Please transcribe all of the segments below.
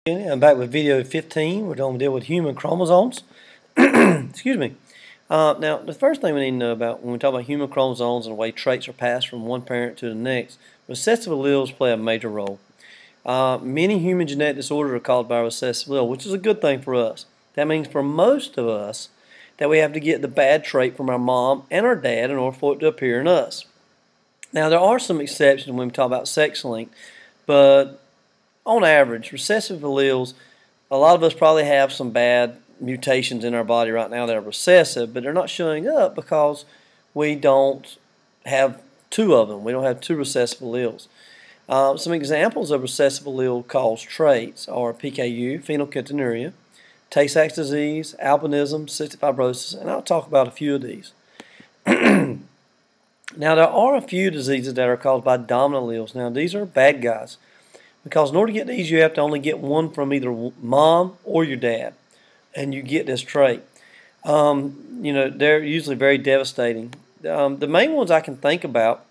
I'm back with video 15. We're going to deal with human chromosomes. Excuse me. Now, the first thing we need to know about when we talk about human chromosomes and the way traits are passed from one parent to the next, recessive alleles play a major role. Many human genetic disorders are caused by recessive allele, which is a good thing for us. That means for most of us that we have to get the bad trait from our mom and our dad in order for it to appear in us. Now, there are some exceptions when we talk about sex length, but on average, recessive alleles, a lot of us probably have some bad mutations in our body right now that are recessive, but they're not showing up because we don't have two of them. We don't have two recessive alleles. Some examples of recessive allele-caused traits are PKU, phenylketonuria, Tay-Sachs disease, albinism, cystic fibrosis, and I'll talk about a few of these. Now, there are a few diseases that are caused by dominant alleles. Now, these are bad guys, because in order to get these, you have to only get one from either mom or your dad, and you get this trait. They're usually very devastating. The main ones I can think about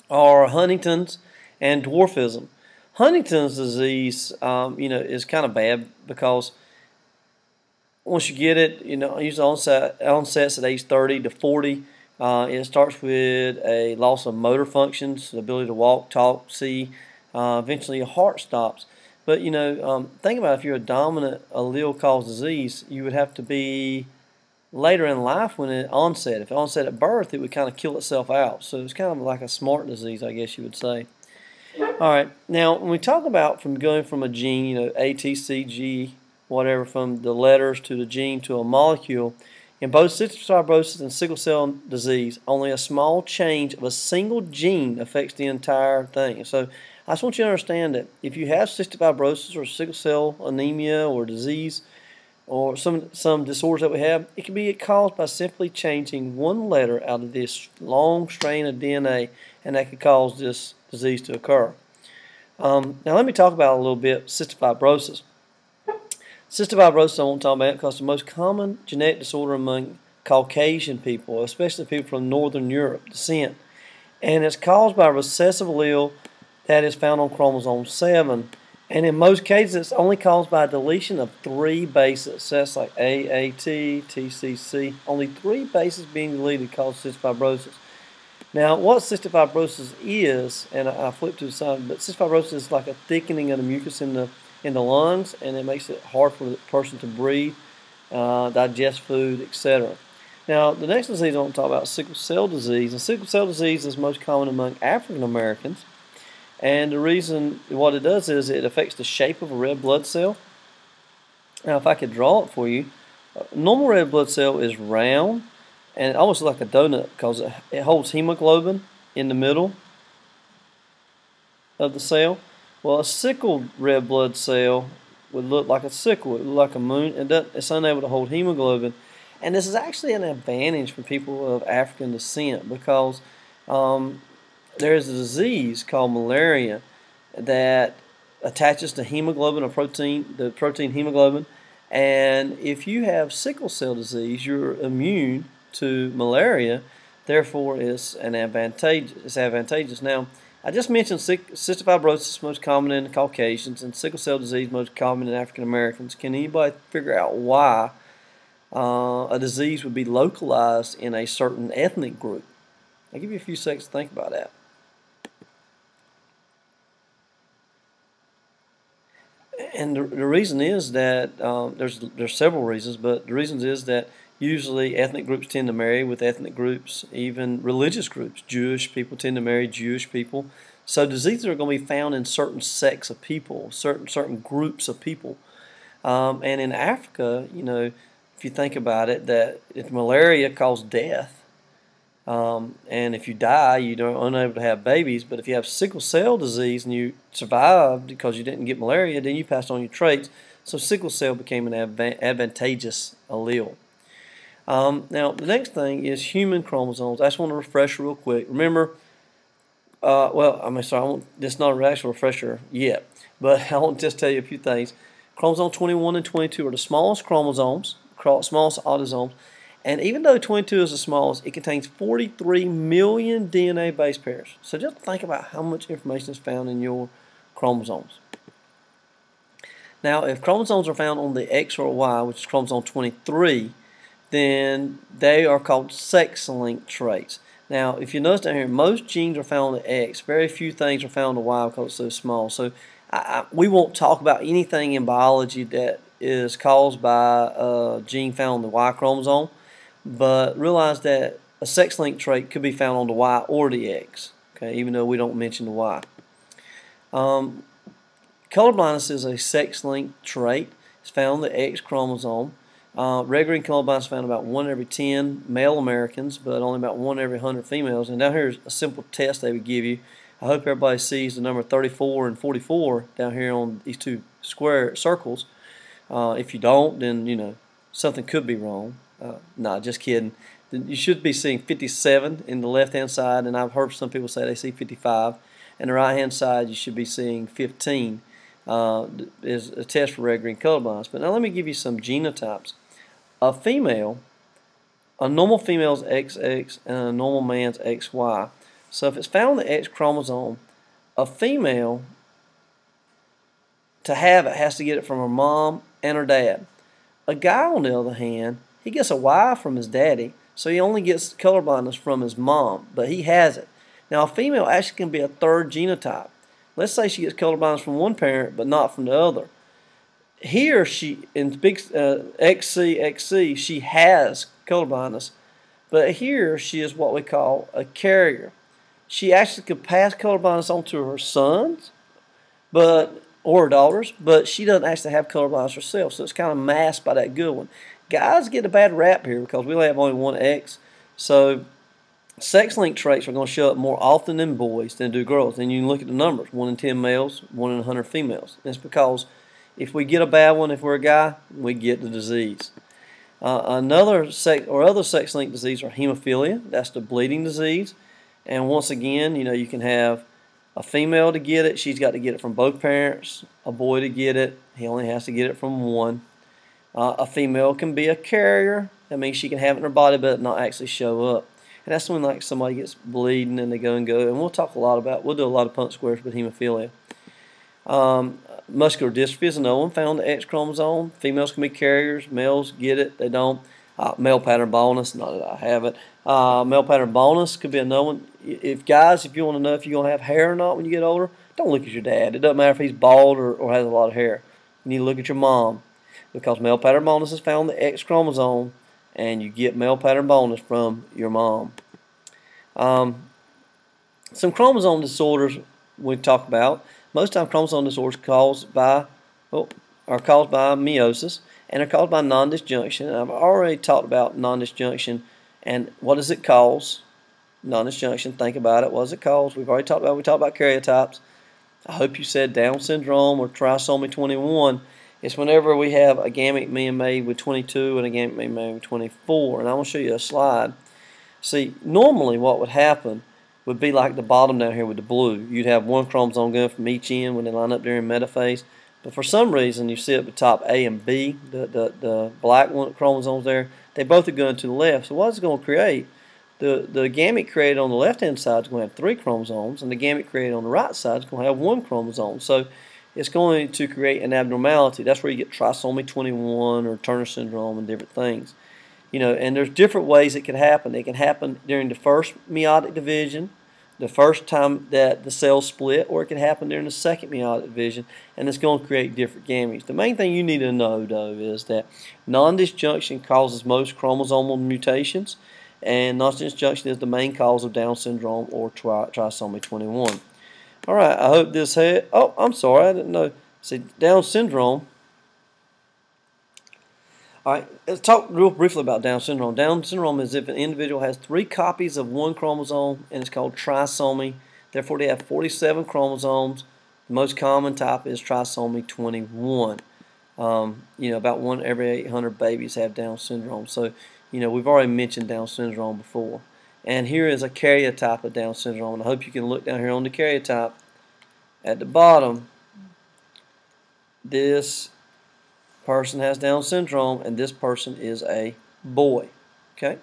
are Huntington's and dwarfism. Huntington's disease, is kind of bad because once you get it, usually onsets at age 30 to 40. It starts with a loss of motor functions, the ability to walk, talk, see. Eventually your heart stops. But, think about if you're a dominant allele-caused disease, you would have to be later in life when it onset. If it onset at birth, it would kind of kill itself out. So it's kind of like a smart disease, I guess you would say. All right. Now, when we talk about going from a gene, A, T, C, G, whatever, from the letters to the gene to a molecule, in both cystic fibrosis and sickle cell disease, only a small change of a single gene affects the entire thing. So I just want you to understand that if you have cystic fibrosis or sickle cell anemia or disease or some disorders that we have, it can be caused by simply changing one letter out of this long strain of DNA, and that could cause this disease to occur. Now let me talk about a little bit cystic fibrosis. Cystic fibrosis I won't talk about because it's the most common genetic disorder among Caucasian people, especially people from Northern Europe descent. And it's caused by a recessive allele that is found on chromosome 7. And in most cases, it's only caused by a deletion of 3 bases. So that's like A, A, T, T, C, C. Only 3 bases being deleted cause cystic fibrosis. Now, what cystic fibrosis is, and I flipped to the side, but cystic fibrosis is like a thickening of the mucus in the lungs, and it makes it hard for the person to breathe, digest food, etc. Now, the next disease I want to talk about is sickle cell disease. And sickle cell disease is most common among African Americans. And the reason what it does is it affects the shape of a red blood cell. Now, if I could draw it for you, a normal red blood cell is round and it almost looks like a donut because it holds hemoglobin in the middle of the cell. Well, a sickled red blood cell would look like a sickle. It would look like a moon. It's unable to hold hemoglobin. And this is actually an advantage for people of African descent because there is a disease called malaria that attaches to hemoglobin, the protein hemoglobin. And if you have sickle cell disease, you're immune to malaria. Therefore, it's advantageous. Now, I just mentioned cystic fibrosis most common in Caucasians and sickle cell disease most common in African Americans. Can anybody figure out why a disease would be localized in a certain ethnic group? I'll give you a few seconds to think about that. And the reason is that there's several reasons, but the reason is that usually ethnic groups tend to marry with ethnic groups, even religious groups. Jewish people tend to marry Jewish people. So diseases are going to be found in certain sects of people, certain groups of people. And in Africa, if you think about it, that if malaria caused death, and if you die, you're unable to have babies. But if you have sickle cell disease and you survived because you didn't get malaria, then you passed on your traits. So sickle cell became an advantageous allele. Now, the next thing is human chromosomes. I just want to refresh real quick. Remember, this is not an actual refresher yet, but I want to just tell you a few things. Chromosome 21 and 22 are the smallest chromosomes, smallest autosomes. And even though 22 is the smallest, it contains 43 million DNA base pairs. So just think about how much information is found in your chromosomes. Now, if chromosomes are found on the X or Y, which is chromosome 23, then they are called sex-linked traits. Now, if you notice down here, most genes are found on the X. Very few things are found on the Y because it's so small. So we won't talk about anything in biology that is caused by a gene found on the Y chromosome, but realize that a sex-linked trait could be found on the Y or the X, okay, even though we don't mention the Y. Colorblindness is a sex-linked trait. It's found on the X chromosome. Regular colorblindness is found about 1 in every 10 male Americans, but only about 1 in every 100 females. And down here is a simple test they would give you. I hope everybody sees the number 34 and 44 down here on these two square circles. If you don't, then you know something could be wrong. Nah, just kidding. You should be seeing 57 in the left-hand side, and I've heard some people say they see 55. And the right-hand side, you should be seeing 15. Is a test for regular colorblindness. But now let me give you some genotypes. A female, a normal female's XX and a normal man's XY. So if it's found on the X chromosome, a female, to have it, has to get it from her mom and her dad. A guy, on the other hand, he gets a Y from his daddy, so he only gets colorblindness from his mom, but he has it. Now, a female actually can be a third genotype. Let's say she gets colorblindness from one parent, but not from the other. Here, she in big XC, she has colorblindness, but here she is what we call a carrier. She actually could pass colorblindness on to her sons, or her daughters, but she doesn't actually have colorblindness herself, so it's kind of masked by that good one. Guys get a bad rap here because we have only one X, so sex-linked traits are going to show up more often in boys than do girls. And you can look at the numbers: 1 in 10 males, 1 in 100 females. And it's because if we get a bad one, if we're a guy, we get the disease. Other sex-linked disease are hemophilia. That's the bleeding disease. And once again, you know, you can have a female to get it. She's got to get it from both parents. A boy to get it, he only has to get it from one. A female can be a carrier. That means she can have it in her body but not actually show up. And that's when like somebody gets bleeding and they go. And we'll talk a lot about, we'll do a lot of Punnett squares with hemophilia. Muscular dystrophy is another one found on the X chromosome. Females can be carriers, males get it, they don't. Male pattern baldness, not that I have it. Male pattern baldness could be another one. If you want to know if you're going to have hair or not when you get older, don't look at your dad. It doesn't matter if he's bald or has a lot of hair. You need to look at your mom, because male pattern baldness is found on the X chromosome, and you get male pattern baldness from your mom. Some chromosome disorders we talk about. Most time chromosome disorders are caused by meiosis, and are caused by non-disjunction. And I've already talked about non-disjunction and what does it cause. Non-disjunction, think about it. What does it cause? We talked about karyotypes. I hope you said Down syndrome or trisomy 21. It's whenever we have a gamete being made with 22 and a gamete being made with 24. And I'm going to show you a slide. See, normally what would happen would be like the bottom down here with the blue. You'd have one chromosome going from each end when they line up during metaphase. But for some reason, you see at the top A and B, the black one chromosomes there, they both are going to the left. So what it's going to create, the gamete created on the left-hand side is going to have 3 chromosomes, and the gamete created on the right side is going to have 1 chromosome. So it's going to create an abnormality. That's where you get trisomy 21 or Turner syndrome and different things. You know, and there's different ways it can happen. It can happen during the first meiotic division, the first time that the cells split, or it can happen during the second meiotic division, and it's going to create different gametes. The main thing you need to know, though, is that non-disjunction causes most chromosomal mutations, and non-disjunction is the main cause of Down syndrome or trisomy 21. All right, I hope this had... Oh, I'm sorry, I didn't know. See, Down syndrome... All right, let's talk real briefly about Down syndrome. Down syndrome is if an individual has 3 copies of one chromosome, and it's called trisomy. Therefore, they have 47 chromosomes. The most common type is trisomy 21. You know, about 1 every 800 babies have Down syndrome. So, you know, we've already mentioned Down syndrome before. And here is a karyotype of Down syndrome. And I hope you can look down here on the karyotype. At the bottom, this person has Down syndrome, and this person is a boy. Okay?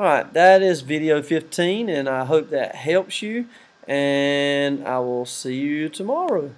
Alright, that is video 15, and I hope that helps you, and I will see you tomorrow.